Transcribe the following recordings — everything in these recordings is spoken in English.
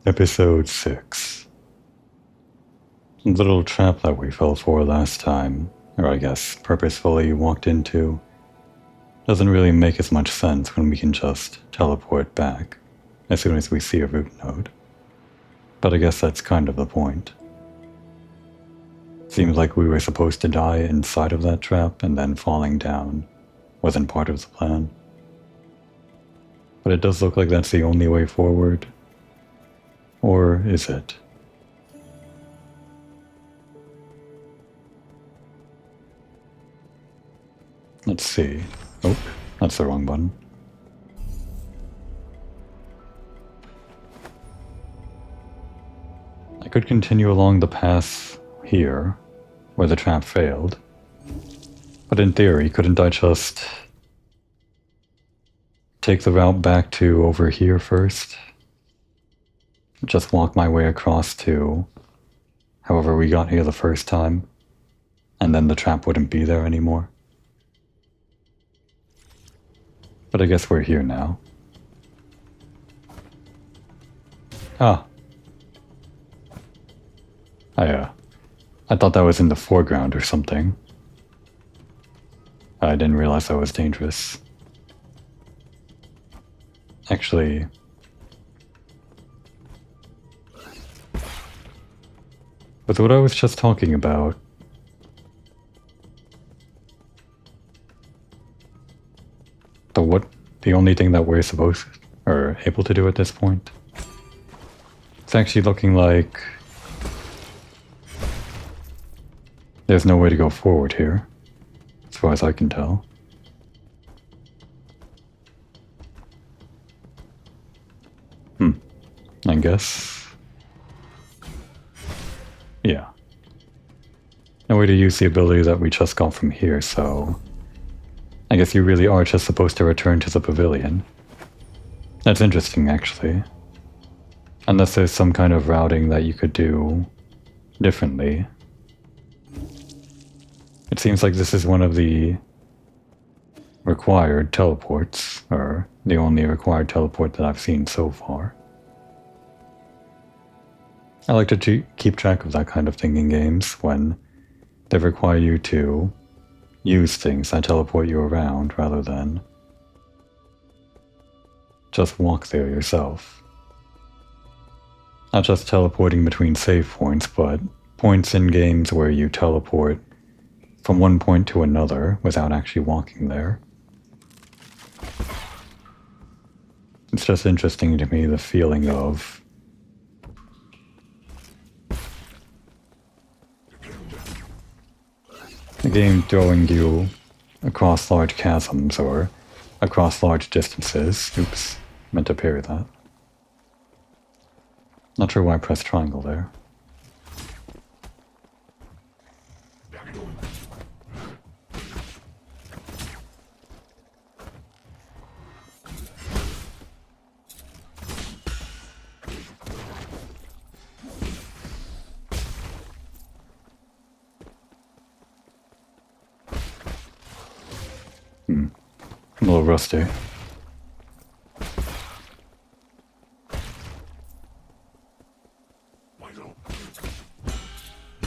Episode 6. The little trap that we fell for last time, or I guess purposefully walked into, doesn't really make as much sense when we can just teleport back as soon as we see a root node. But I guess that's kind of the point. Seems like we were supposed to die inside of that trap and then falling down wasn't part of the plan. But it does look like that's the only way forward. Or is it? Let's see. Oh, that's the wrong button. I could continue along the path here, where the trap failed. But in theory, couldn't I just take the route back to over here first? Just walk my way across to however we got here the first time, and then the trap wouldn't be there anymore. But I guess we're here now. Ah. I thought that was in the foreground or something. I didn't realize that was dangerous. Actually, with what I was just talking about, the only thing that we're supposed or able to do at this point, it's actually looking like there's no way to go forward here, as far as I can tell. I guess. Yeah. No way to use the ability that we just got from here, so I guess you really are just supposed to return to the pavilion. That's interesting, actually. Unless there's some kind of routing that you could do differently. It seems like this is one of the required teleports, or the only required teleport that I've seen so far. I like to keep track of that kind of thing in games when they require you to use things that teleport you around rather than just walk there yourself. Not just teleporting between save points, but points in games where you teleport from one point to another without actually walking there. It's just interesting to me, the feeling of the game throwing you across large chasms or across large distances. Oops, meant to parry that. Not sure why I pressed triangle there. A little rusty.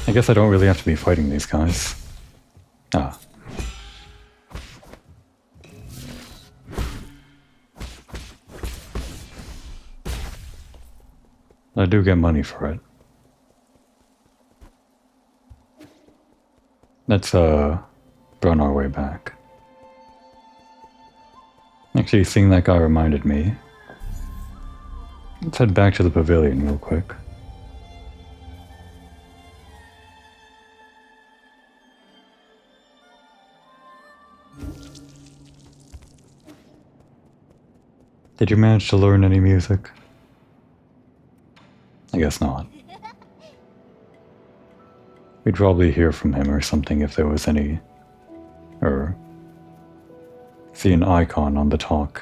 I guess I don't really have to be fighting these guys. Ah. I do get money for it. Let's, run our way back. Actually, seeing that guy reminded me. Let's head back to the pavilion real quick. Did you manage to learn any music? I guess not. We'd probably hear from him or something if there was any, or see an icon on the talk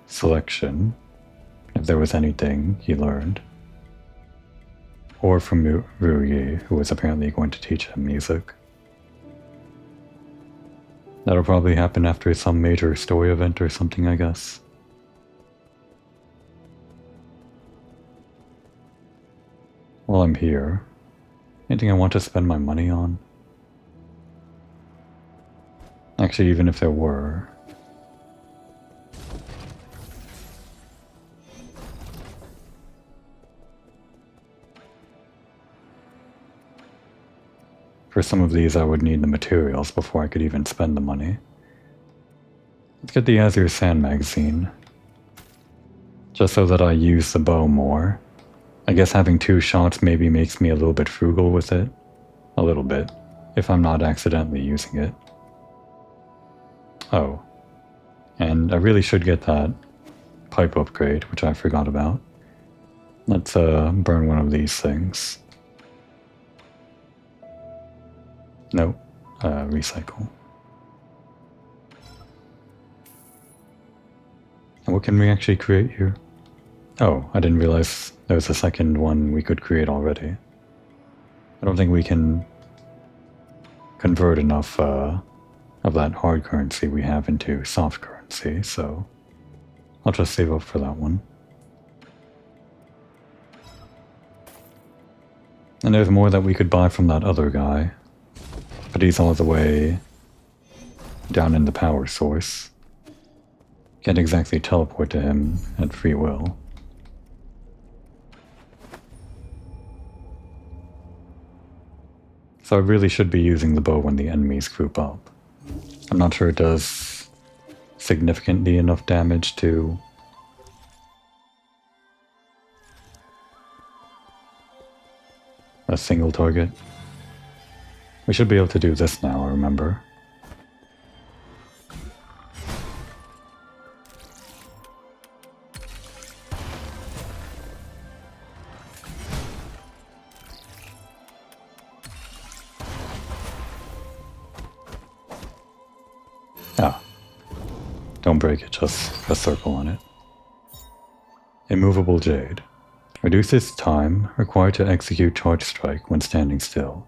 selection if there was anything he learned. Or from Ruyi, who was apparently going to teach him music. That'll probably happen after some major story event or something, I guess. while I'm here, anything I want to spend my money on? Actually, even if there were... For some of these I would need the materials before I could even spend the money. Let's get the Azure Sand magazine. Just so that I use the bow more. I guess having 2 shots maybe makes me a little bit frugal with it. A little bit. If I'm not accidentally using it. Oh. And I really should get that pipe upgrade, which I forgot about. Let's burn one of these things. Nope. Recycle. And what can we actually create here? Oh, I didn't realize there was a second one we could create already. I don't think we can convert enough of that hard currency we have into soft currency, so I'll just save up for that one. And there's more that we could buy from that other guy, but he's all the way down in the power source. Can't exactly teleport to him at free will. So I really should be using the bow when the enemies group up. I'm not sure it does significantly enough damage to a single target. We should be able to do this now, I remember. Ah. Don't break it, just a circle on it. Immovable Jade. Reduces time required to execute charge strike when standing still.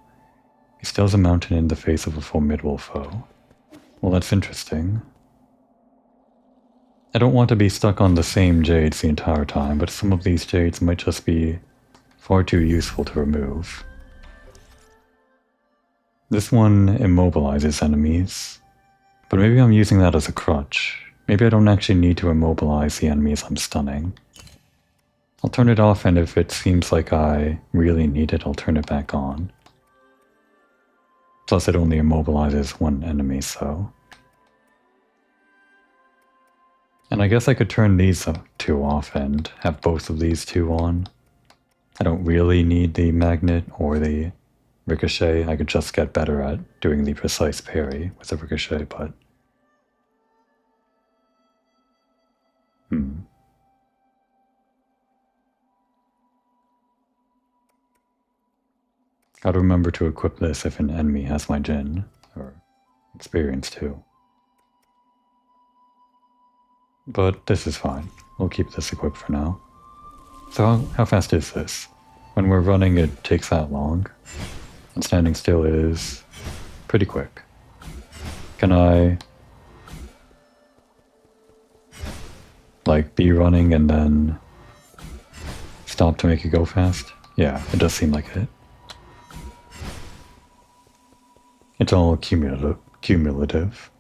He stills a mountain in the face of a formidable foe. Well, that's interesting. I don't want to be stuck on the same jades the entire time, but some of these jades might just be far too useful to remove. This one immobilizes enemies, but maybe I'm using that as a crutch. Maybe I don't actually need to immobilize the enemies I'm stunning. I'll turn it off, and if it seems like I really need it, I'll turn it back on. Plus it only immobilizes one enemy, so... And I guess I could turn these 2 off and have both of these 2 on. I don't really need the magnet or the ricochet. I could just get better at doing the precise parry with the ricochet, but... Gotta remember to equip this if an enemy has my Jin, or experience too. But this is fine. We'll keep this equipped for now. So how fast is this? When we're running it takes that long, and standing still is pretty quick. Can I like be running and then stop to make it go fast? Yeah, it does seem like it. It's all cumulative.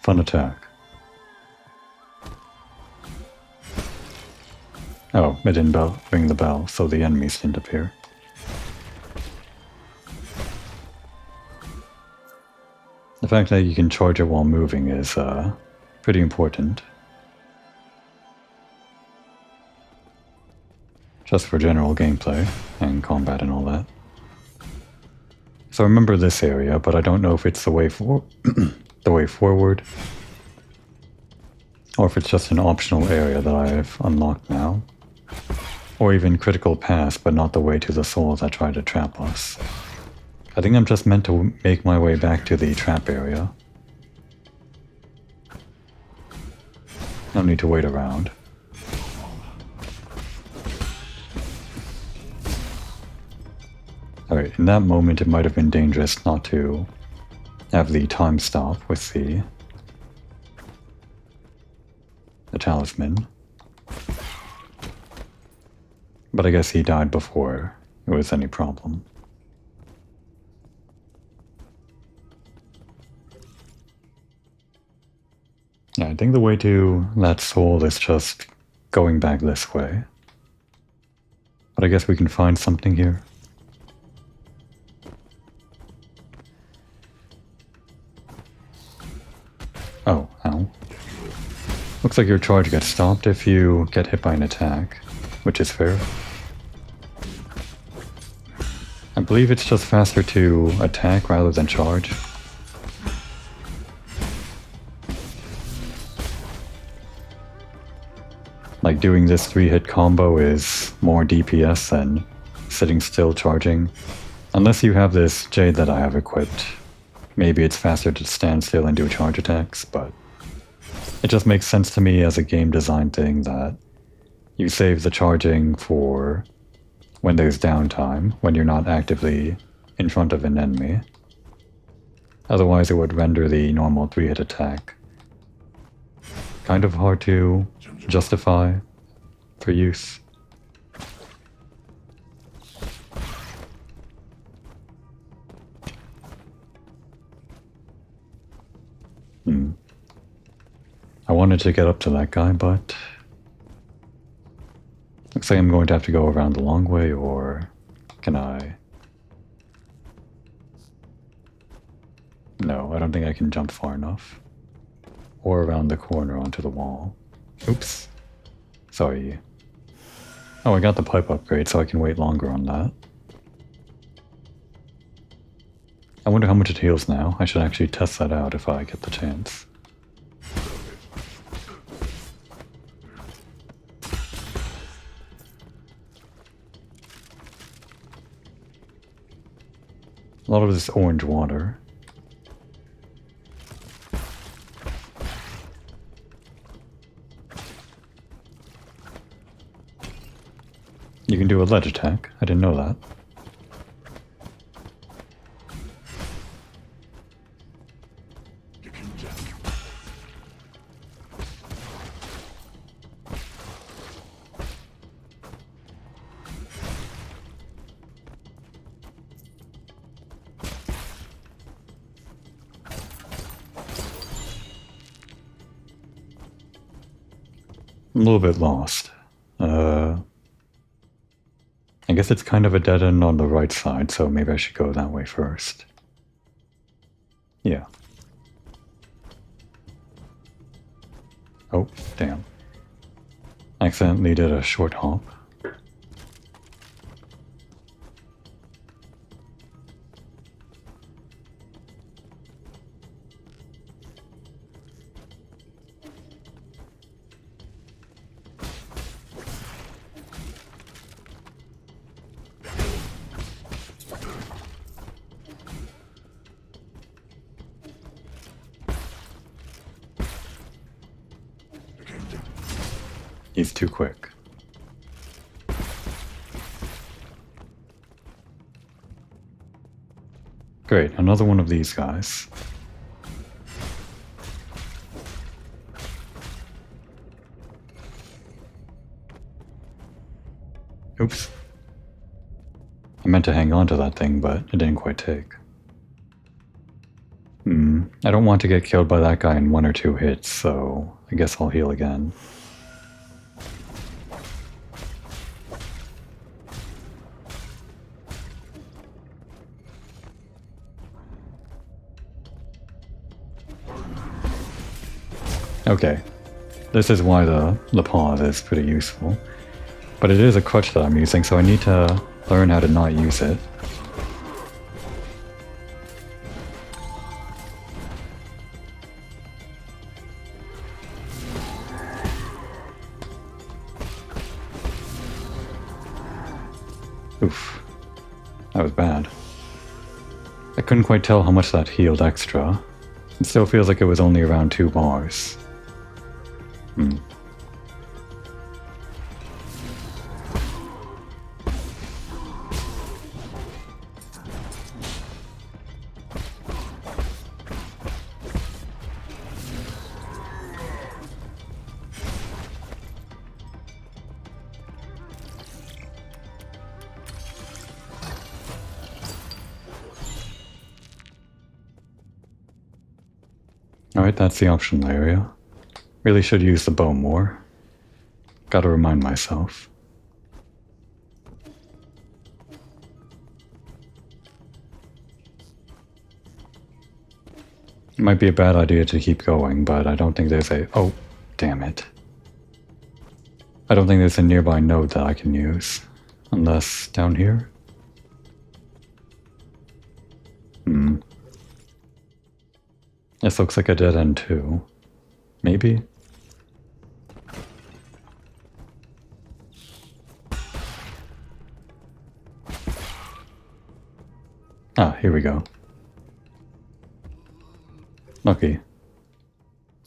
Fun attack. Oh, it didn't ring the bell, so the enemies didn't appear. The fact that you can charge it while moving is pretty important. Just for general gameplay and combat and all that. So I remember this area, but I don't know if it's the way the way forward, or if it's just an optional area that I've unlocked now. Or even critical pass, but not the way to the souls that try to trap us. I think I'm just meant to make my way back to the trap area. No need to wait around. Alright, in that moment it might have been dangerous not to have the time stop with the talisman. But I guess he died before it was any problem. Yeah, I think the way to that soul is just going back this way. But I guess we can find something here. Oh, ow. Looks like your charge gets stopped if you get hit by an attack, which is fair. I believe it's just faster to attack rather than charge. Like doing this 3-hit combo is more DPS than sitting still charging. Unless you have this Jade that I have equipped. Maybe it's faster to stand still and do charge attacks, but it just makes sense to me as a game design thing that you save the charging for when there's downtime, when you're not actively in front of an enemy. Otherwise it would render the normal 3-hit attack kind of hard to justify for use. I wanted to get up to that guy, but looks like I'm going to have to go around the long way, or can I? No, I don't think I can jump far enough. Or around the corner onto the wall. Oops. Sorry. Oh, I got the pipe upgrade, so I can wait longer on that. I wonder how much it heals now. I should actually test that out if I get the chance. A lot of this orange water. You can do a ledge attack. I didn't know that. I'm a little bit lost. I guess it's kind of a dead end on the right side, so maybe I should go that way first. Yeah. Oh, damn. Accidentally did a short hop. He's too quick. Great, another one of these guys. Oops. I meant to hang on to that thing, but it didn't quite take. I don't want to get killed by that guy in 1 or 2 hits, so I guess I'll heal again. Okay, this is why the pause is pretty useful. But it is a crutch that I'm using, so I need to learn how to not use it. Oof, that was bad. I couldn't quite tell how much that healed extra. It still feels like it was only around 2 bars. Alright, that's the optional area. Really should use the bow more. Gotta remind myself. It might be a bad idea to keep going, but I don't think there's a... Oh, damn it. I don't think there's a nearby node that I can use. Unless down here? This looks like a dead end too. Maybe? Ah, here we go. Lucky.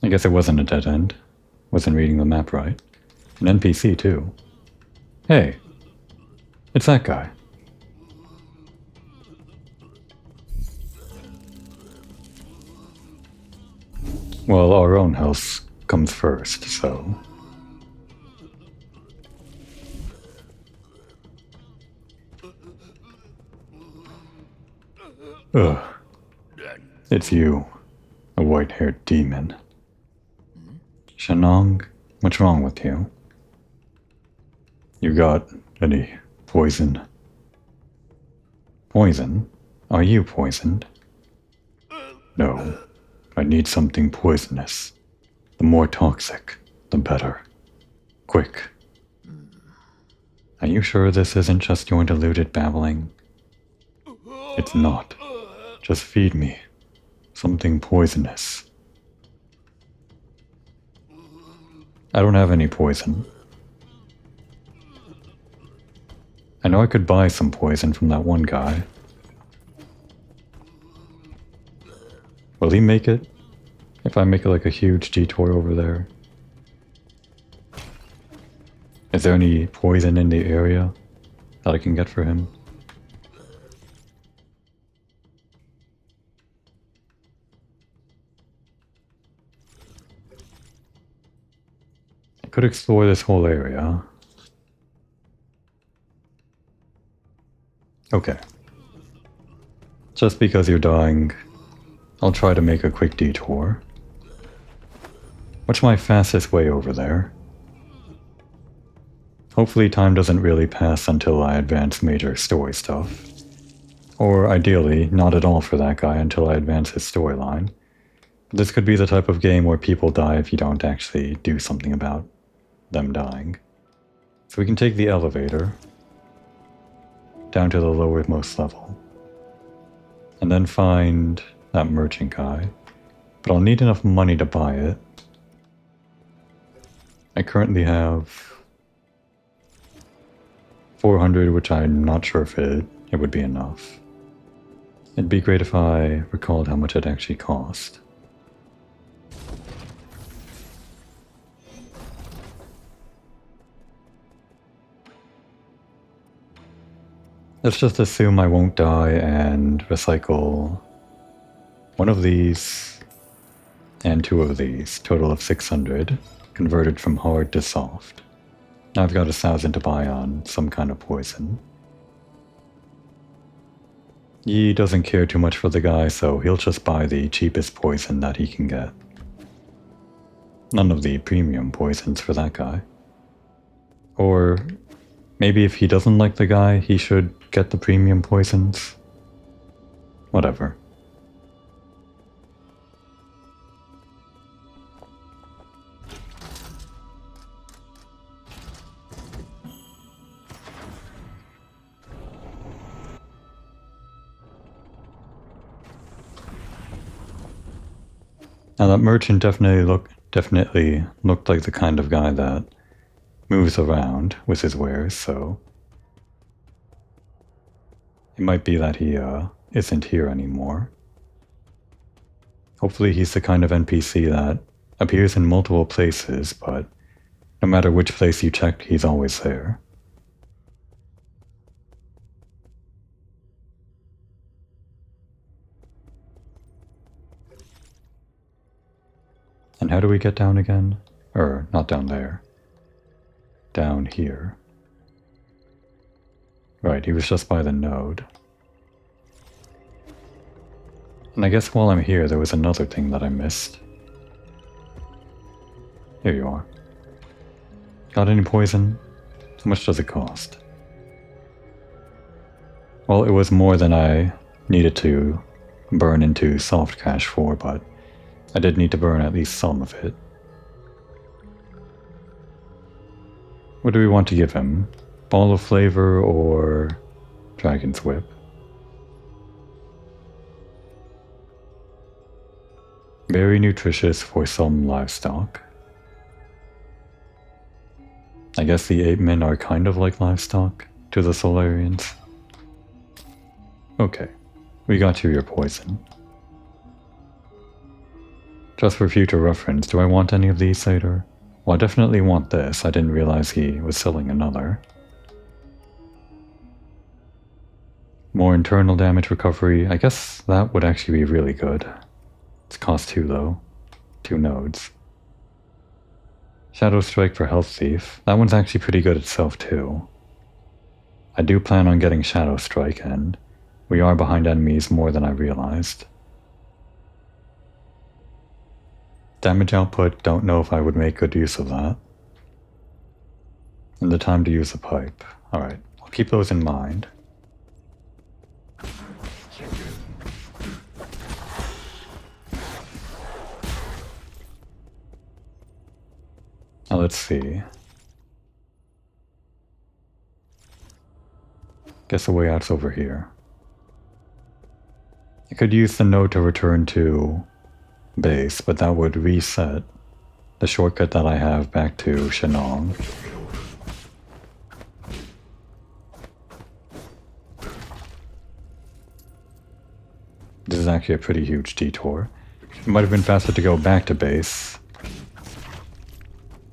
I guess it wasn't a dead end. Wasn't reading the map right. An NPC too. Hey, it's that guy. Well, our own health comes first, so... Ugh. It's you, a white-haired demon. Shanong, what's wrong with you? You got any poison? Poison? Are you poisoned? No. I need something poisonous. The more toxic, the better. Quick. Are you sure this isn't just your deluded babbling? It's not. Just feed me. Something poisonous. I don't have any poison. I know I could buy some poison from that one guy. Will he make it? If I make it like a huge detour over there? Is there any poison in the area that I can get for him? I could explore this whole area. Okay. Just because you're dying, I'll try to make a quick detour. What's my fastest way over there? Hopefully time doesn't really pass until I advance major story stuff. Or ideally, not at all for that guy until I advance his storyline. This could be the type of game where people die if you don't actually do something about them dying. So we can take the elevator down to the lowermost level. And then find that merchant guy. But I'll need enough money to buy it. I currently have 400, which I'm not sure if it would be enough. It'd be great if I recalled how much it actually cost. Let's just assume I won't die and recycle one of these and two of these, total of 600, converted from hard to soft. Now I've got 1,000 to buy on some kind of poison. He doesn't care too much for the guy, so he'll just buy the cheapest poison that he can get. None of the premium poisons for that guy. Or maybe if he doesn't like the guy, he should get the premium poisons. Whatever. Now that merchant definitely looked like the kind of guy that moves around with his wares, so it might be that he isn't here anymore. Hopefully he's the kind of NPC that appears in multiple places, but no matter which place you check, he's always there. And how do we get down again? Or, not down there. Down here. Right, he was just by the node. And I guess while I'm here, there was another thing that I missed. Here you are. Got any poison? How much does it cost? Well, it was more than I needed to burn into soft cash for, but I did need to burn at least some of it. What do we want to give him? Ball of Flavor or Dragon's Whip? Very nutritious for some livestock. I guess the ape men are kind of like livestock to the Solarians. Okay, we got you your poison. Just for future reference, do I want any of these later? Well, I definitely want this. I didn't realize he was selling another. More internal damage recovery. I guess that would actually be really good. It's cost 2 though. 2 nodes. Shadow Strike for Health Thief. That one's actually pretty good itself too. I do plan on getting Shadow Strike, and we are behind enemies more than I realized. Damage output, don't know if I would make good use of that. And the time to use the pipe. Alright, I'll keep those in mind. Now let's see. Guess the way out's over here. I could use the node to return to base, but that would reset the shortcut that I have back to Shenong. This is actually a pretty huge detour. It might have been faster to go back to base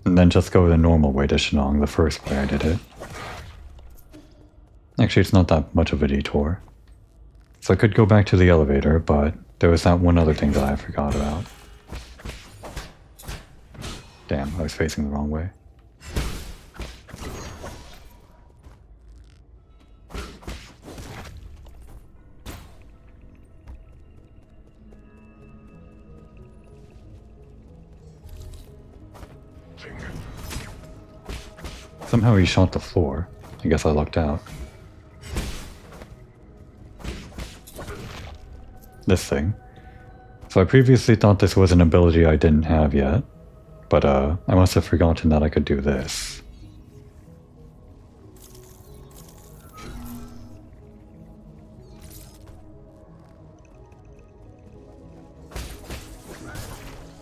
and then just go the normal way to Shenong the first way I did it. Actually, it's not that much of a detour. So I could go back to the elevator, but there was that one other thing that I forgot about. Damn, I was facing the wrong way. Somehow he shot the floor. I guess I lucked out. This thing. So I previously thought this was an ability I didn't have yet, but I must have forgotten that I could do this.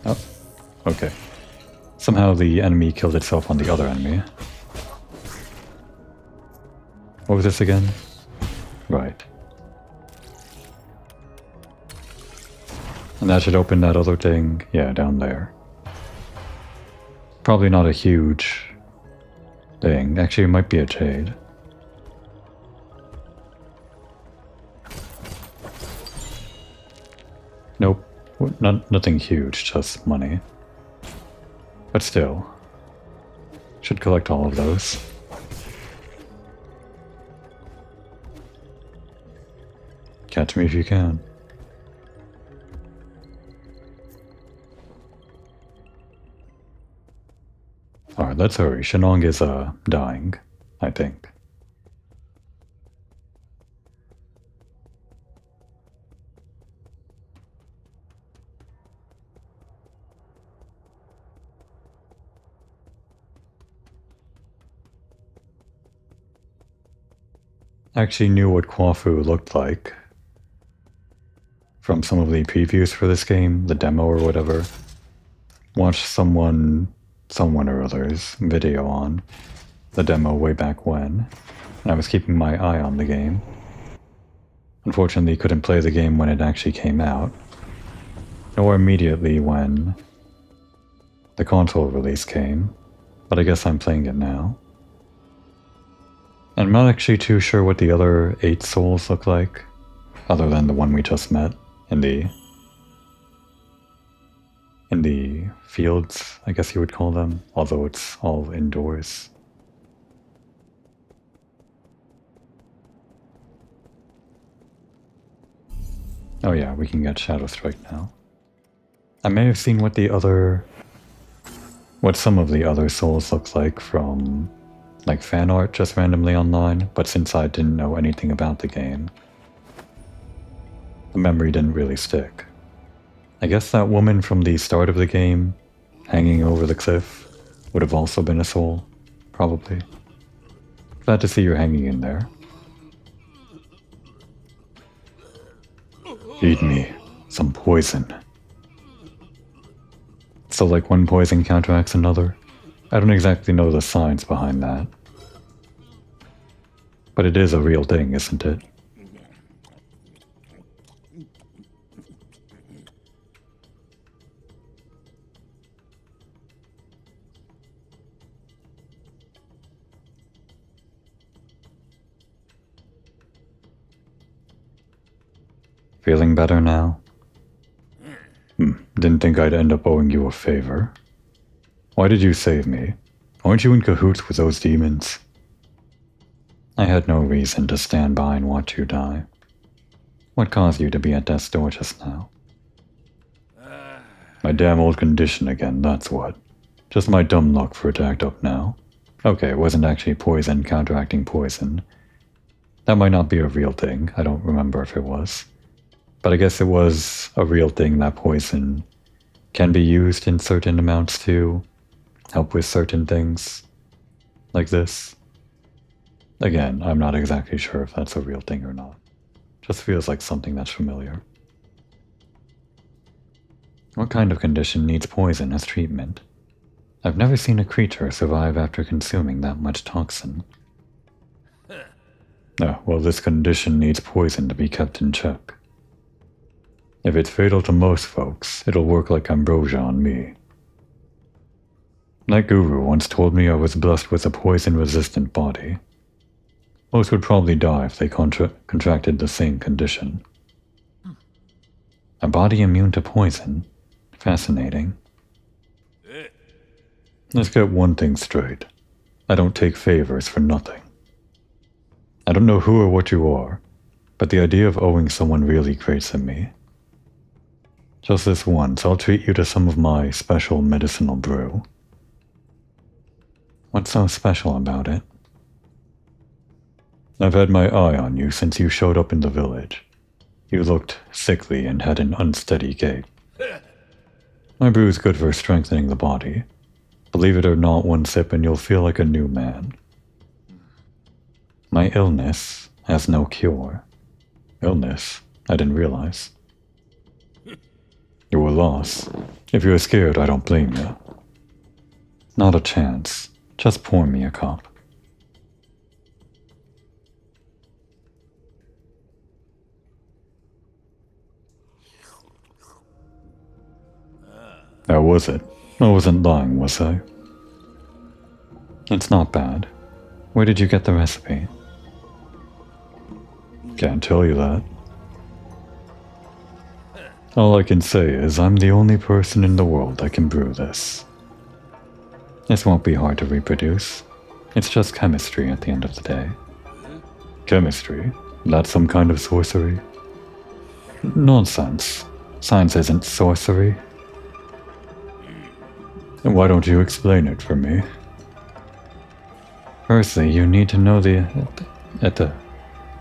Oh, okay. Somehow the enemy killed itself on the other enemy. What was this again? Right. And that should open that other thing, yeah, down there. Probably not a huge thing. Actually, it might be a jade. Nope, nothing huge, just money. But still, should collect all of those. Catch me if you can. Alright, let's hurry. Shenong is dying, I think. I actually knew what Kwafu looked like from some of the previews for this game, the demo or whatever. Watched someone or other's video on the demo way back when, and I was keeping my eye on the game. Unfortunately, couldn't play the game when it actually came out, nor immediately when the console release came, but I guess I'm playing it now. And I'm not actually too sure what the other 8 souls look like, other than the one we just met in the fields, I guess you would call them, although it's all indoors. Oh yeah, we can get Shadow Strike now. I may have seen what the other what some of the other souls look like from like fan art just randomly online, but since I didn't know anything about the game, the memory didn't really stick. I guess that woman from the start of the game, hanging over the cliff, would have also been a soul, probably. Glad to see you're hanging in there. Feed me some poison. So like one poison counteracts another? I don't exactly know the science behind that. But it is a real thing, isn't it? Feeling better now? Didn't think I'd end up owing you a favor. Why did you save me? Aren't you in cahoots with those demons? I had no reason to stand by and watch you die. What caused you to be at death's door just now? My damn old condition again, that's what. Just my dumb luck for it to act up now. Okay, it wasn't actually poison counteracting poison. That might not be a real thing, I don't remember if it was. But I guess it was a real thing that poison can be used in certain amounts to help with certain things. Like this. Again, I'm not exactly sure if that's a real thing or not. Just feels like something that's familiar. What kind of condition needs poison as treatment? I've never seen a creature survive after consuming that much toxin. Well, this condition needs poison to be kept in check. If it's fatal to most folks, it'll work like ambrosia on me. That guru once told me I was blessed with a poison-resistant body. Most would probably die if they contracted the same condition. A body immune to poison? Fascinating. Let's get one thing straight. I don't take favors for nothing. I don't know who or what you are, but the idea of owing someone really grates in me. Just this once, I'll treat you to some of my special medicinal brew. What's so special about it? I've had my eye on you since you showed up in the village. You looked sickly and had an unsteady gait. My brew is good for strengthening the body. Believe it or not, one sip and you'll feel like a new man. My illness has no cure. Illness? I didn't realize. You're a loss. If you're scared, I don't blame you. Not a chance. Just pour me a cup. How was it? I wasn't lying, was I? It's not bad. Where did you get the recipe? Can't tell you that. All I can say is I'm the only person in the world that can brew this. This won't be hard to reproduce. It's just chemistry at the end of the day. Chemistry? That's some kind of sorcery? Nonsense. Science isn't sorcery. And why don't you explain it for me? Firstly, you need to know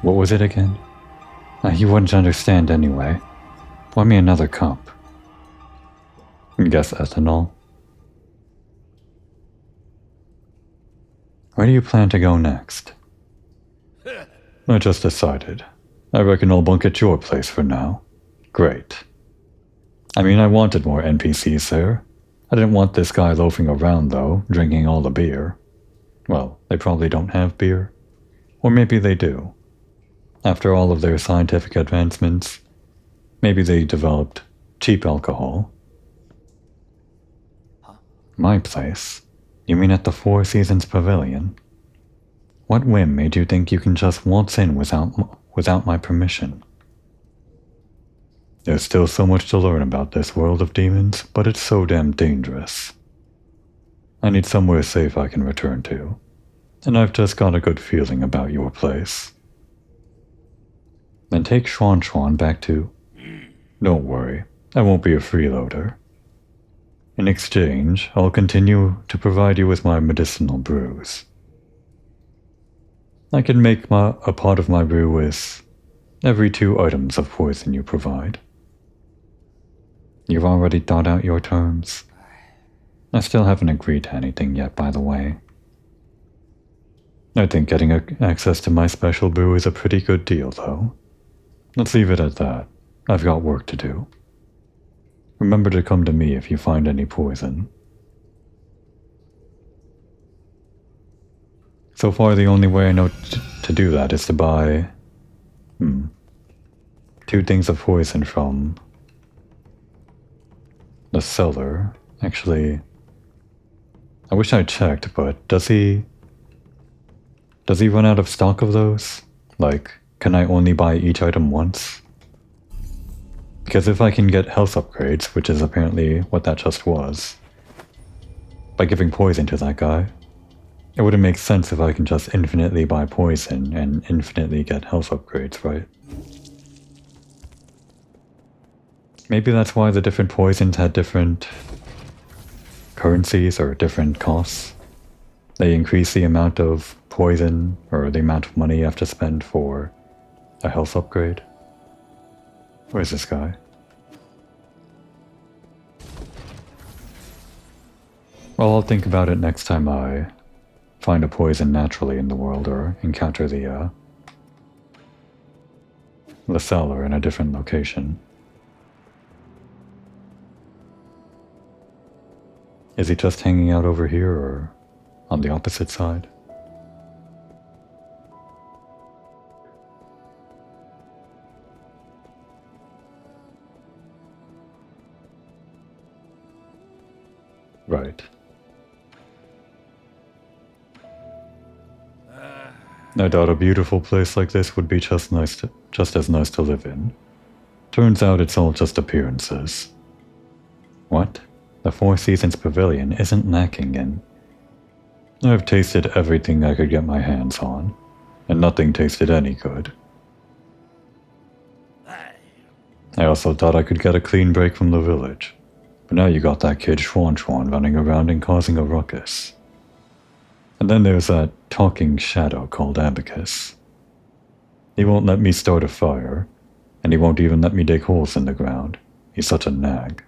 what was it again? You wouldn't understand anyway. Pour me another cup. Guess ethanol. Where do you plan to go next? I just decided. I reckon I'll bunk at your place for now. Great. I mean, I wanted more NPCs there. I didn't want this guy loafing around, though, drinking all the beer. Well, they probably don't have beer. Or maybe they do. After all of their scientific advancements, maybe they developed cheap alcohol. My place? You mean at the Four Seasons Pavilion? What whim made you think you can just waltz in without my permission? There's still so much to learn about this world of demons, but it's so damn dangerous. I need somewhere safe I can return to, and I've just got a good feeling about your place. Then take Schwan back to... Don't worry, I won't be a freeloader. In exchange, I'll continue to provide you with my medicinal brews. I can make a pot of my brew with every 2 items of poison you provide. You've already thought out your terms? I still haven't agreed to anything yet, by the way. I think getting access to my special brew is a pretty good deal, though. Let's leave it at that. I've got work to do. Remember to come to me if you find any poison. So far, the only way I know to do that is to buy 2 things of poison from the seller. Actually, I wish I checked, but does he run out of stock of those? Like, can I only buy each item once? Because if I can get health upgrades, which is apparently what that just was, by giving poison to that guy, it wouldn't make sense if I can just infinitely buy poison and infinitely get health upgrades, right? Maybe that's why the different poisons had different currencies or different costs. They increase the amount of poison or the amount of money you have to spend for a health upgrade. Where's this guy? Well, I'll think about it next time I find a poison naturally in the world or encounter the seller in a different location. Is he just hanging out over here or on the opposite side? Right. I thought a beautiful place like this would be just as nice to live in. Turns out it's all just appearances. What? The Four Seasons Pavilion isn't lacking in. I've tasted everything I could get my hands on, and nothing tasted any good. I also thought I could get a clean break from the village, but now you got that kid Schwan running around and causing a ruckus. And then there's that talking shadow called Abacus. He won't let me start a fire, and he won't even let me dig holes in the ground. He's such a nag.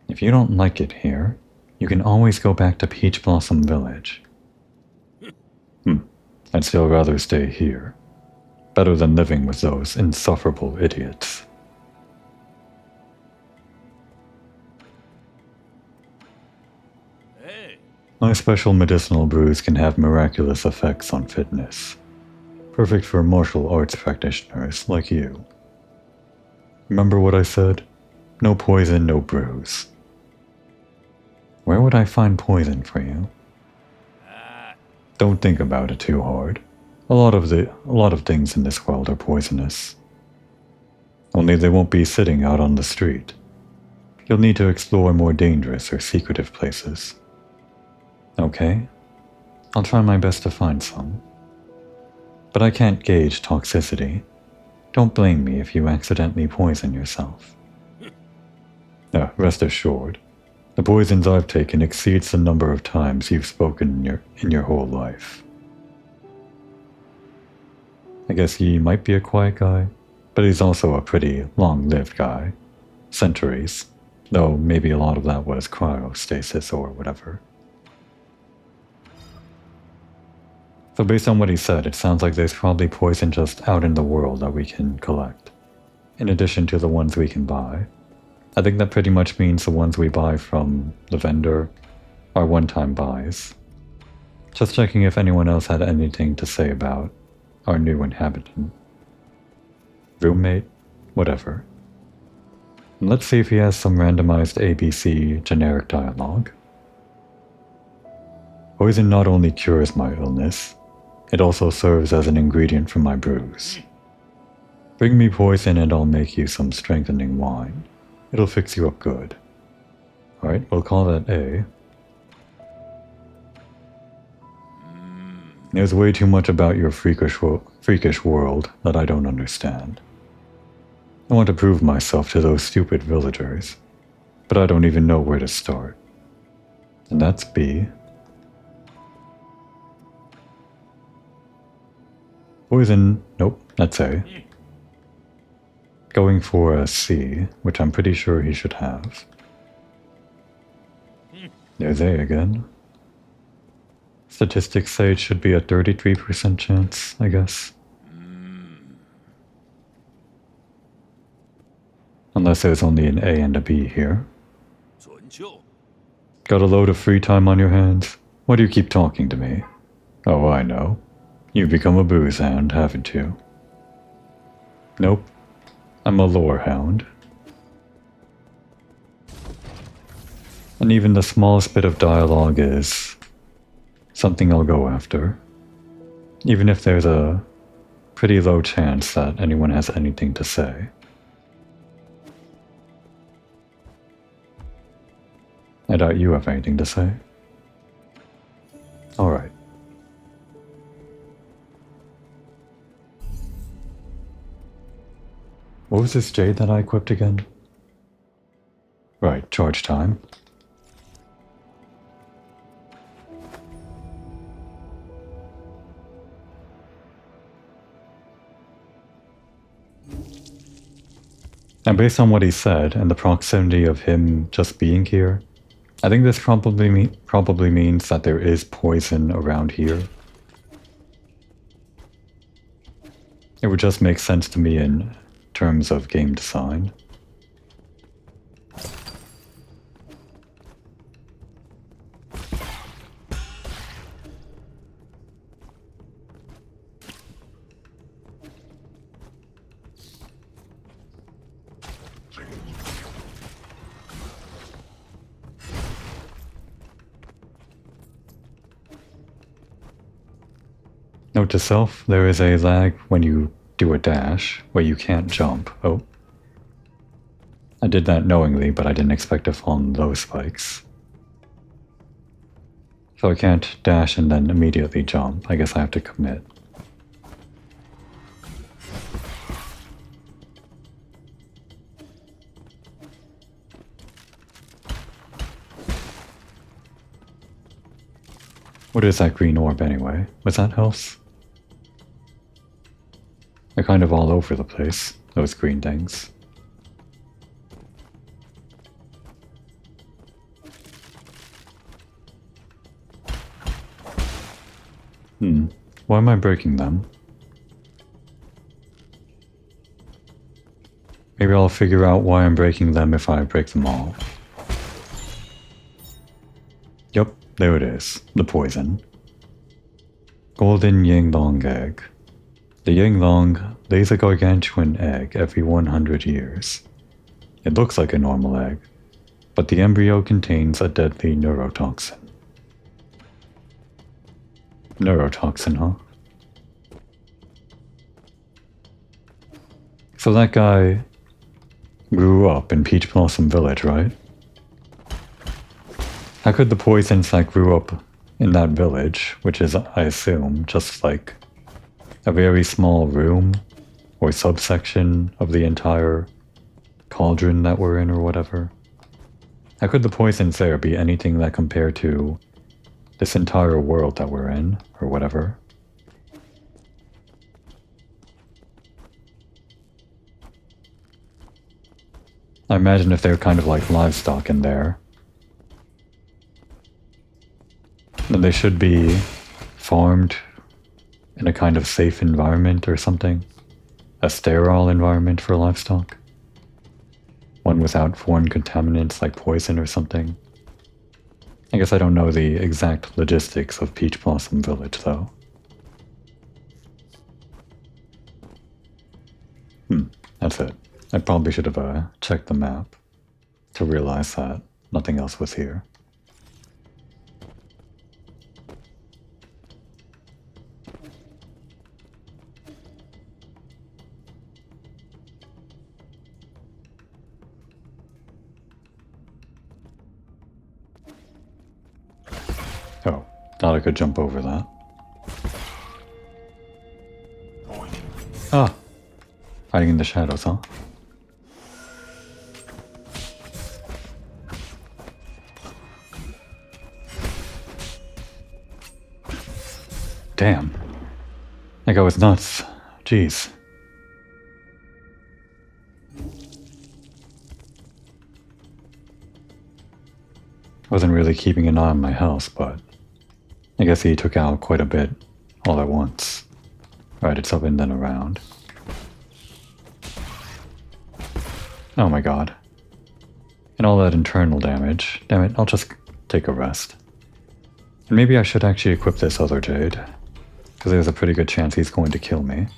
If you don't like it here, you can always go back to Peach Blossom Village. I'd still rather stay here. Better than living with those insufferable idiots. My special medicinal brews can have miraculous effects on fitness. Perfect for martial arts practitioners like you. Remember what I said? No poison, no brews. Where would I find poison for you? Don't think about it too hard. A lot of things in this world are poisonous. Only they won't be sitting out on the street. You'll need to explore more dangerous or secretive places. Okay? I'll try my best to find some. But I can't gauge toxicity. Don't blame me if you accidentally poison yourself. Rest assured, the poisons I've taken exceeds the number of times you've spoken in your whole life. I guess he might be a quiet guy, but he's also a pretty long-lived guy. Centuries, though maybe a lot of that was cryostasis or whatever. So based on what he said, it sounds like there's probably poison just out in the world that we can collect, in addition to the ones we can buy. I think that pretty much means the ones we buy from the vendor are one-time buys. Just checking if anyone else had anything to say about our new inhabitant. Roommate? Whatever. Let's see if he has some randomized ABC generic dialogue. Poison not only cures my illness, it also serves as an ingredient for my brews. Bring me poison and I'll make you some strengthening wine. It'll fix you up good. Alright, we'll call that A. There's way too much about your freakish world that I don't understand. I want to prove myself to those stupid villagers. but I don't even know where to start. And that's B. Poison, nope, that's A. Going for a C, which I'm pretty sure he should have. There's A again. Statistics say it should be a 33% chance, I guess. Unless there's only an A and a B here. Got a load of free time on your hands? Why do you keep talking to me? Oh, I know. You've become a booze hound, haven't you? Nope. I'm a lore hound. And even the smallest bit of dialogue is something I'll go after. Even if there's a pretty low chance that anyone has anything to say. I doubt you have anything to say. Alright. What was this jade that I equipped again? Right, charge time. And based on what he said, and the proximity of him just being here, I think this probably means that there is poison around here. It would just make sense to me in terms of game design. Note to self, there is a lag when you do a dash, where you can't jump. Oh. I did that knowingly, but I didn't expect to fall on those spikes. So I can't dash and then immediately jump. I guess I have to commit. What is that green orb anyway? Was that health? They're kind of all over the place, those green things. Why am I breaking them? Maybe I'll figure out why I'm breaking them if I break them all. Yup, there it is. The poison. Golden Yinglong egg. The Yinglong lays a gargantuan egg every 100 years. It looks like a normal egg, but the embryo contains a deadly neurotoxin. Neurotoxin, huh? So that guy grew up in Peach Blossom Village, right? How could the poisons that grew up in that village, which is, I assume, just like a very small room or subsection of the entire cauldron that we're in or whatever, how could the poisons there be anything that compare to this entire world that we're in, or whatever? I imagine if they're kind of like livestock in there, then they should be farmed in a kind of safe environment or something. A sterile environment for livestock. One without foreign contaminants like poison or something. I guess I don't know the exact logistics of Peach Blossom Village, though. That's it. I probably should have checked the map to realize that nothing else was here. Oh, thought I could jump over that. Ah! Hiding in the shadows, huh? damn. That guy was nuts. Jeez. Wasn't really keeping an eye on my health, but I guess he took out quite a bit all at once. Right, it's up and then around. Oh my god. And all that internal damage. Damn it, I'll just take a rest. And maybe I should actually equip this other Jade, because there's a pretty good chance he's going to kill me.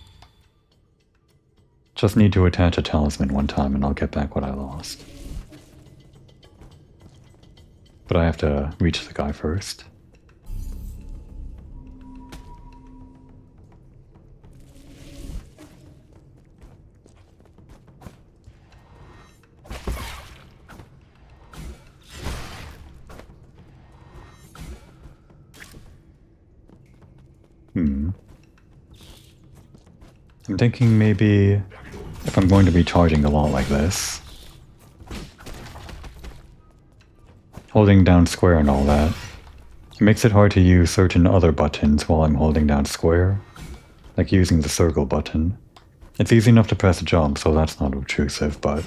Just need to attach a talisman one time and I'll get back what I lost. But I have to reach the guy first. I'm thinking maybe if I'm going to be charging a lot like this, holding down square and all that, it makes it hard to use certain other buttons while I'm holding down square, like using the circle button. It's easy enough to press jump, so that's not obtrusive, but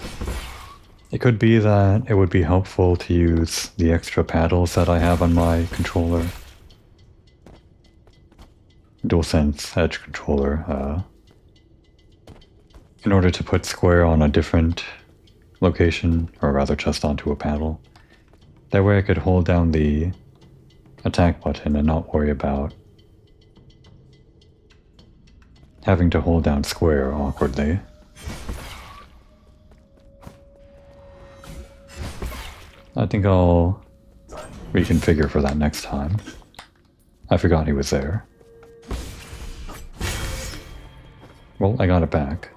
it could be that it would be helpful to use the extra paddles that I have on my controller. DualSense Edge controller, in order to put square on a different location, or rather just onto a paddle. That way I could hold down the attack button and not worry about having to hold down square awkwardly. I think I'll reconfigure for that next time. I forgot he was there. Well, I got it back.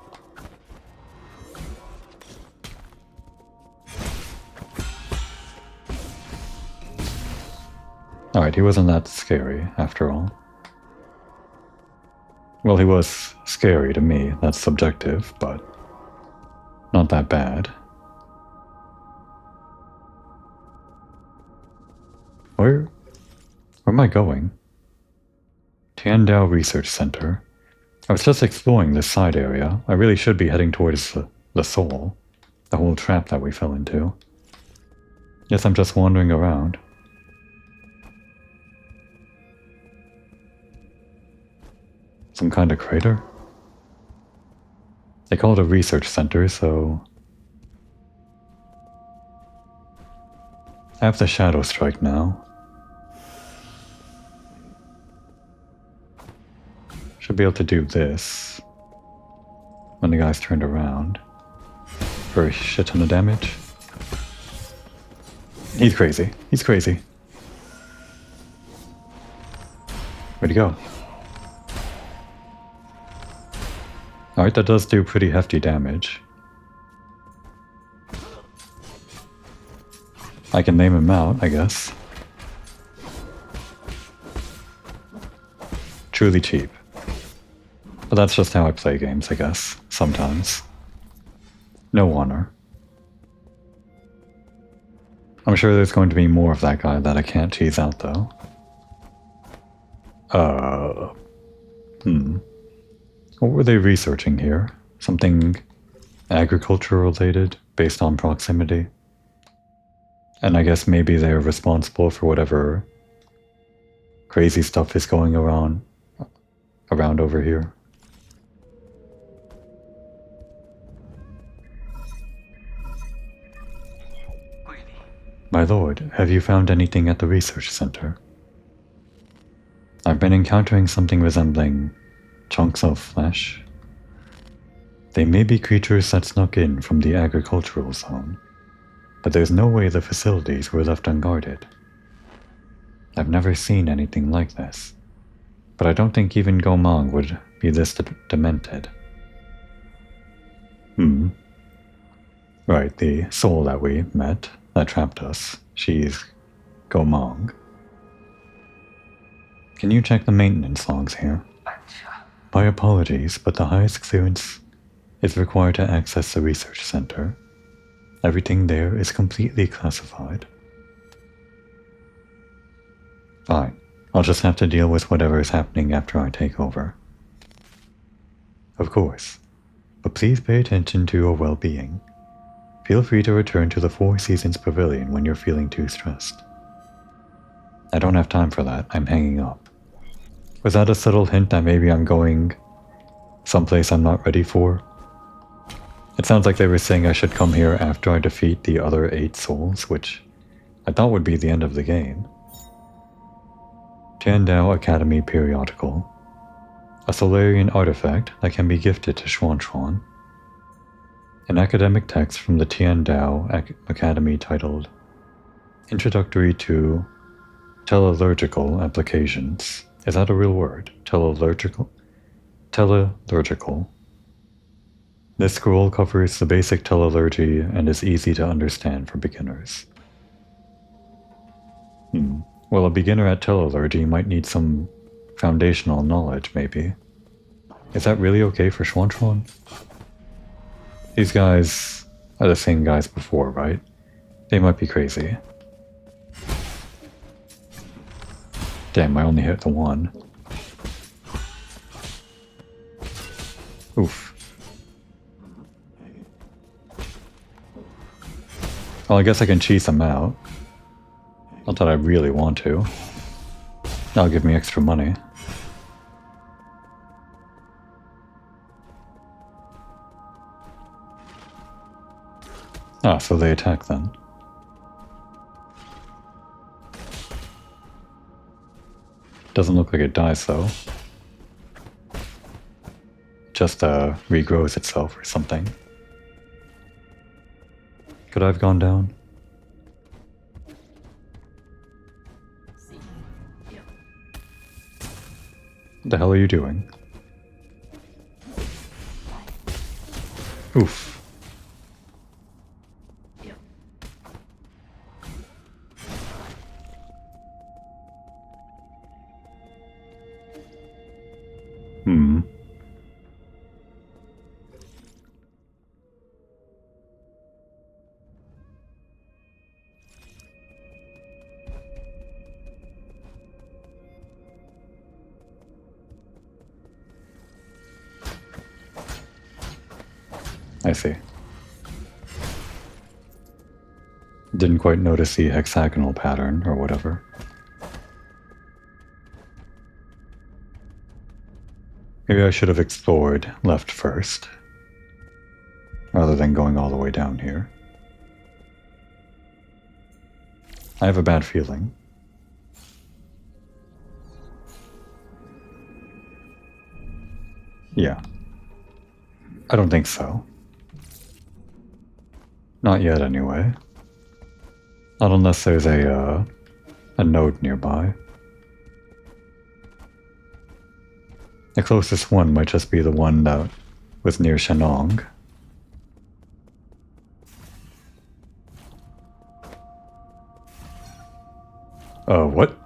Alright, he wasn't that scary, after all. Well, he was scary to me, that's subjective, but not that bad. Where am I going? Tiandao Research Center. I was just exploring this side area. I really should be heading towards the soul, the whole trap that we fell into. Guess I'm just wandering around. Some kind of crater? They call it a research center, so I have the Shadow Strike now. Should be able to do this when the guy's turned around for a shit ton of damage. He's crazy. He's crazy. Where'd he go? Alright, that does do pretty hefty damage. I can name him out, I guess. Truly cheap. But that's just how I play games, I guess. Sometimes. No honor. I'm sure there's going to be more of that guy that I can't tease out, though. What were they researching here? Something agriculture related, based on proximity? And I guess maybe they're responsible for whatever crazy stuff is going around over here. My lord, have you found anything at the research center? I've been encountering something resembling chunks of flesh. They may be creatures that snuck in from the agricultural zone, but there's no way the facilities were left unguarded. I've never seen anything like this, but I don't think even Gomang would be this demented. Right, the soul that we met, that trapped us, she's Gomang. Can you check the maintenance logs here? My apologies, but the highest clearance is required to access the research center. Everything there is completely classified. Fine, I'll just have to deal with whatever is happening after I take over. Of course, but please pay attention to your well-being. Feel free to return to the Four Seasons Pavilion when you're feeling too stressed. I don't have time for that. I'm hanging up. Was that a subtle hint that maybe I'm going someplace I'm not ready for? It sounds like they were saying I should come here after I defeat the other 8 souls, which I thought would be the end of the game. Tiandao Academy Periodical. A Solarian artifact that can be gifted to Xuan Xuan. An academic text from the Tiandao Academy titled Introductory to Telelurgical Applications. Is that a real word? Telelurgical? Telelurgical. This scroll covers the basic telelurgy and is easy to understand for beginners. Well, a beginner at telelurgy might need some foundational knowledge, maybe. Is that really okay for Xuan Xuan? These guys are the same guys before, right? They might be crazy. Damn, I only hit the one. Oof. Well, I guess I can cheese them out. Not that I really want to. That'll give me extra money. Ah, so they attack then. Doesn't look like it dies though. Just regrows itself or something. Could I have gone down? What the hell are you doing? Oof. I see. Didn't quite notice the hexagonal pattern or whatever. Maybe I should have explored left first, rather than going all the way down here. I have a bad feeling. Yeah. I don't think so. Not yet, anyway. Not unless there's a node nearby. The closest one might just be the one that was near Shenong. What?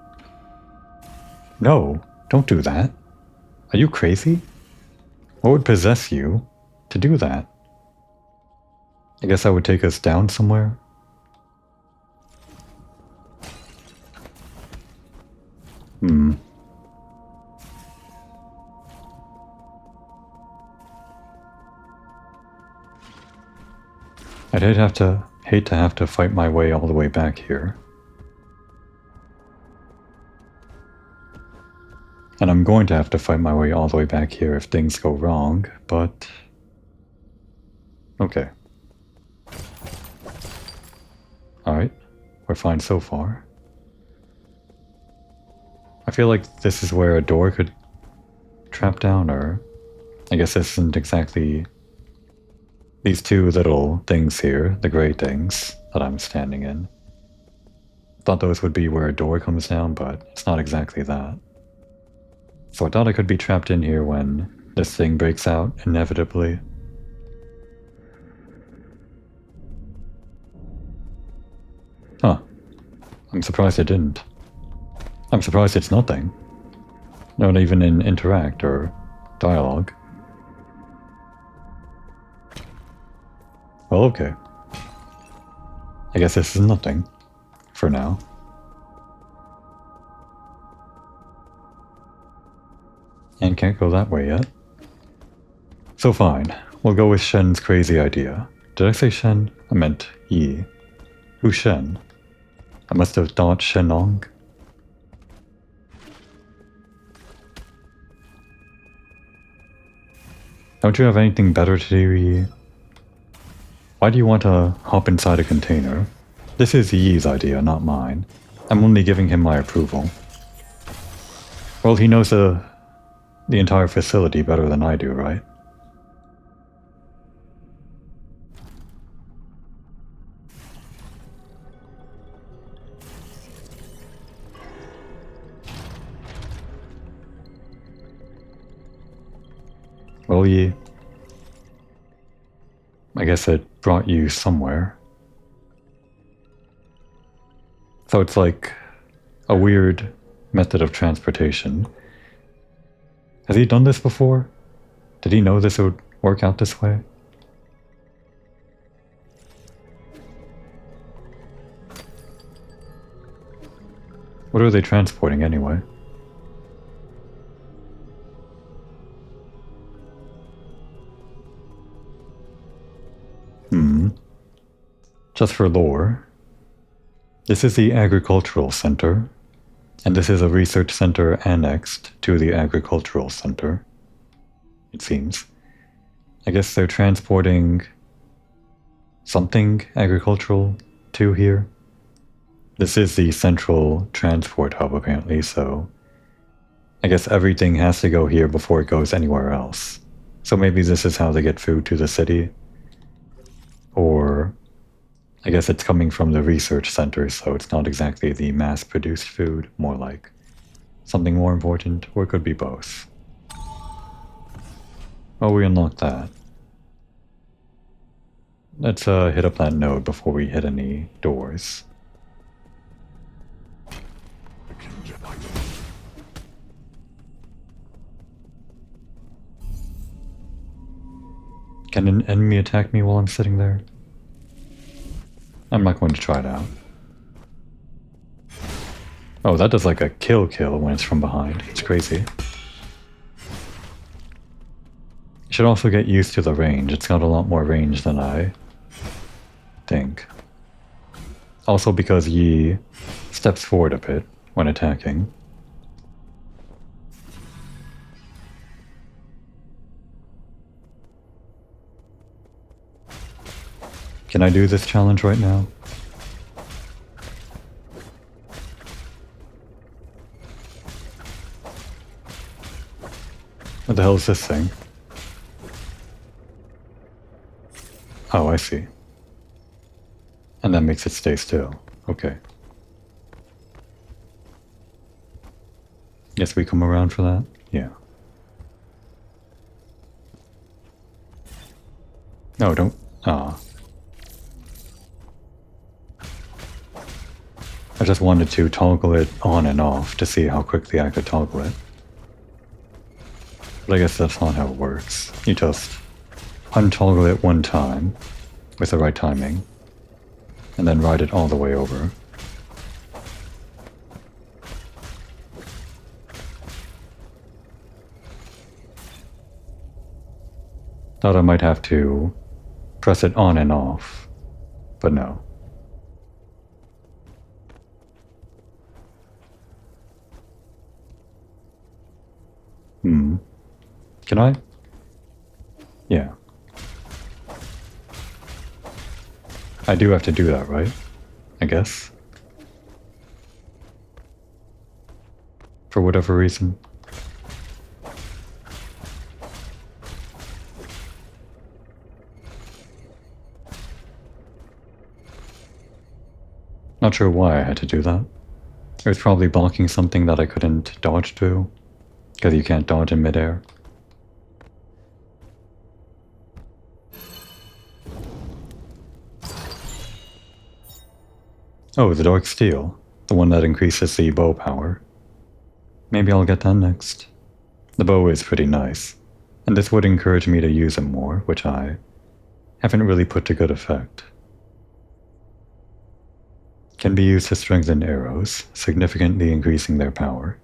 No, don't do that. Are you crazy? What would possess you to do that? I guess that would take us down somewhere. I'd hate to have to fight my way all the way back here. And I'm going to have to fight my way all the way back here if things go wrong, but... Okay. Alright, we're fine so far. I feel like this is where a door could trap down, or... I guess this isn't exactly... These two little things here, the gray things that I'm standing in. Thought those would be where a door comes down, but it's not exactly that. So I thought I could be trapped in here when this thing breaks out, inevitably. Huh. I'm surprised it didn't. I'm surprised it's nothing. Not even in interact or dialogue. Well, okay. I guess this is nothing. For now. And can't go that way yet. So fine, we'll go with Shen's crazy idea. Did I say Shen? I meant Yi. Who's Shen? I must have thought Shenong. Don't you have anything better to do, Yi? Why do you want to hop inside a container? This is Yi's idea, not mine. I'm only giving him my approval. Well, he knows the entire facility better than I do, right? Well, Yi, I guess it brought you somewhere. So it's like a weird method of transportation. Has he done this before? Did he know this would work out this way? What are they transporting anyway? Just for lore, this is the Agricultural Center, and this is a research center annexed to the Agricultural Center, it seems. I guess they're transporting something agricultural to here. This is the central transport hub, apparently, so I guess everything has to go here before it goes anywhere else. So maybe this is how they get food to the city. Or I guess it's coming from the research center, so it's not exactly the mass-produced food, more like something more important, or it could be both. Oh, we unlocked that. Let's hit up that node before we hit any doors. Can an enemy attack me while I'm sitting there? I'm not going to try it out. Oh, that does like a kill when it's from behind. It's crazy. You should also get used to the range. It's got a lot more range than I think. Also because Yi steps forward a bit when attacking. Can I do this challenge right now? What the hell is this thing? Oh, I see. And that makes it stay still. Okay. Guess we come around for that? Yeah. No, don't. Ah. I just wanted to toggle it on and off to see how quickly I could toggle it. But I guess that's not how it works. You just untoggle it one time with the right timing, and then ride it all the way over. Thought I might have to press it on and off, but no. Can I? Yeah. I do have to do that, right? I guess. For whatever reason. Not sure why I had to do that. It was probably blocking something that I couldn't dodge to, because you can't dodge in midair. Oh, the Dark Steel. The one that increases the bow power. Maybe I'll get that next. The bow is pretty nice, and this would encourage me to use it more, which I haven't really put to good effect. Can be used to strengthen arrows, significantly increasing their power.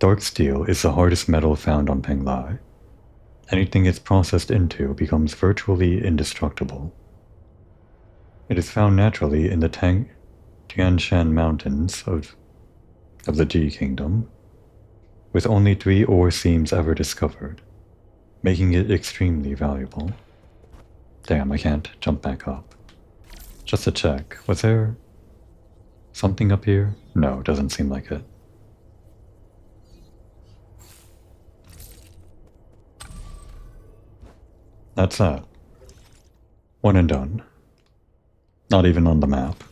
Dark steel is the hardest metal found on Penglai. Anything it's processed into becomes virtually indestructible. It is found naturally in the Tian Shan Mountains of the Ji Kingdom, with only 3 ore seams ever discovered, making it extremely valuable. Damn, I can't jump back up. Just to check, was there something up here? No, doesn't seem like it. That's that. One and done. Not even on the map.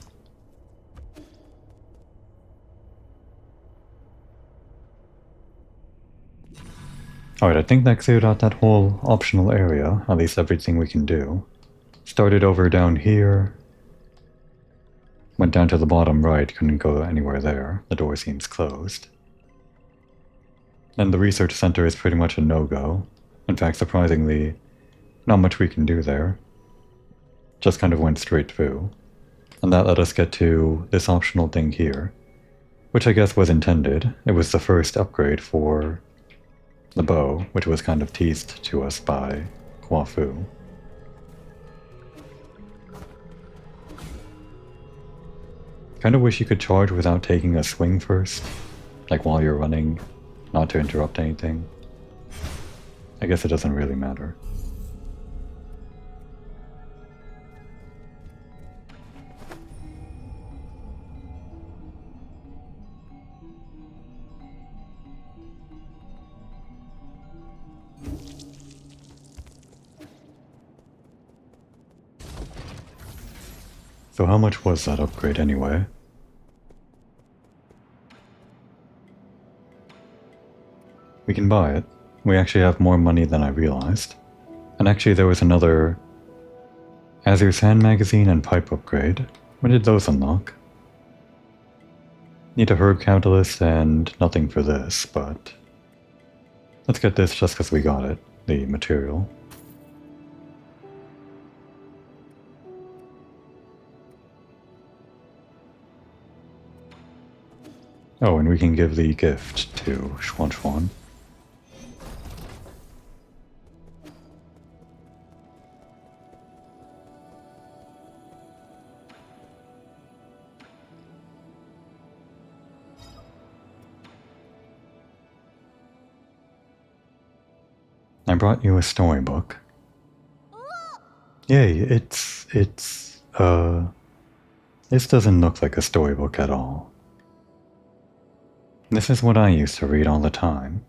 Alright, I think that cleared out that whole optional area, at least everything we can do. Started over down here. Went down to the bottom right, couldn't go anywhere there. The door seems closed. And the research center is pretty much a no-go. In fact, surprisingly, not much we can do there. Just kind of went straight through. And that let us get to this optional thing here, which I guess was intended. It was the first upgrade for the bow, which was kind of teased to us by Huafu. Kind of wish you could charge without taking a swing first, like while you're running, not to interrupt anything. I guess it doesn't really matter. So how much was that upgrade anyway? We can buy it. We actually have more money than I realized. And actually there was another Azure Sand Magazine and Pipe upgrade. When did those unlock? Need a herb catalyst and nothing for this, but let's get this just because we got it, the material. Oh, and we can give the gift to Xuan Xuan. I brought you a storybook. Yay, this doesn't look like a storybook at all. This is what I used to read all the time.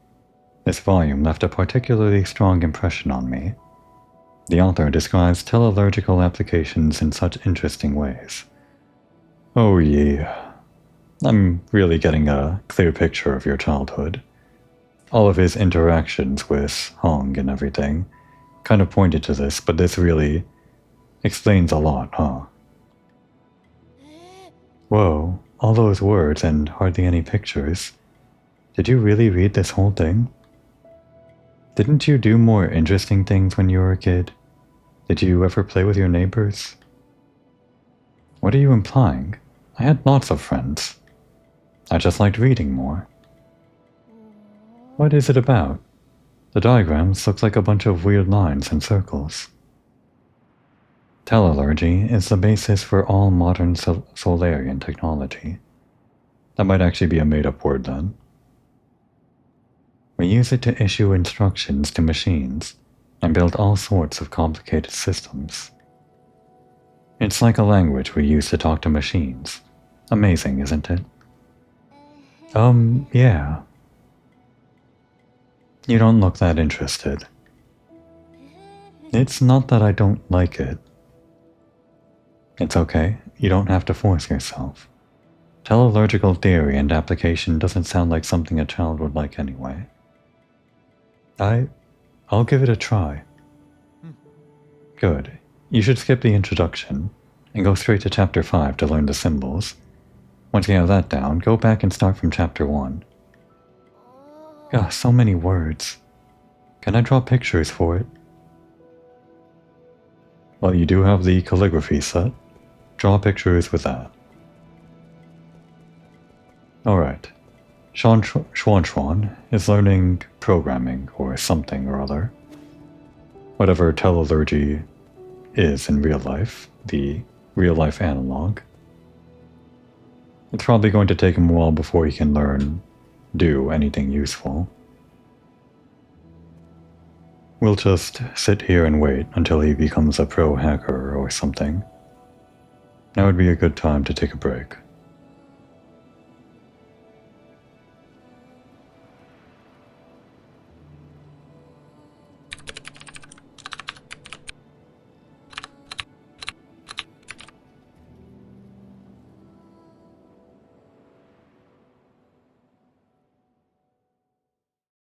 This volume left a particularly strong impression on me. The author describes teleological applications in such interesting ways. Oh yeah. I'm really getting a clear picture of your childhood. All of his interactions with Hong and everything kind of pointed to this, but this really explains a lot, huh? Whoa, all those words and hardly any pictures. Did you really read this whole thing? Didn't you do more interesting things when you were a kid? Did you ever play with your neighbors? What are you implying? I had lots of friends. I just liked reading more. What is it about? The diagrams look like a bunch of weird lines and circles. Teleology is the basis for all modern Solarian technology. That might actually be a made-up word then. We use it to issue instructions to machines and build all sorts of complicated systems. It's like a language we use to talk to machines. Amazing, isn't it? Yeah. You don't look that interested. It's not that I don't like it. It's okay, you don't have to force yourself. Teleological theory and application doesn't sound like something a child would like anyway. I'll give it a try. Good. You should skip the introduction and go straight to chapter 5 to learn the symbols. Once you have that down, go back and start from chapter 1. Gosh, so many words. Can I draw pictures for it? Well, you do have the calligraphy set. Draw pictures with that. Alright. Xuan is learning programming or something or other. Whatever telalurgy is in real life, the real life analog. It's probably going to take him a while before he can do anything useful. We'll just sit here and wait until he becomes a pro hacker or something. Now would be a good time to take a break.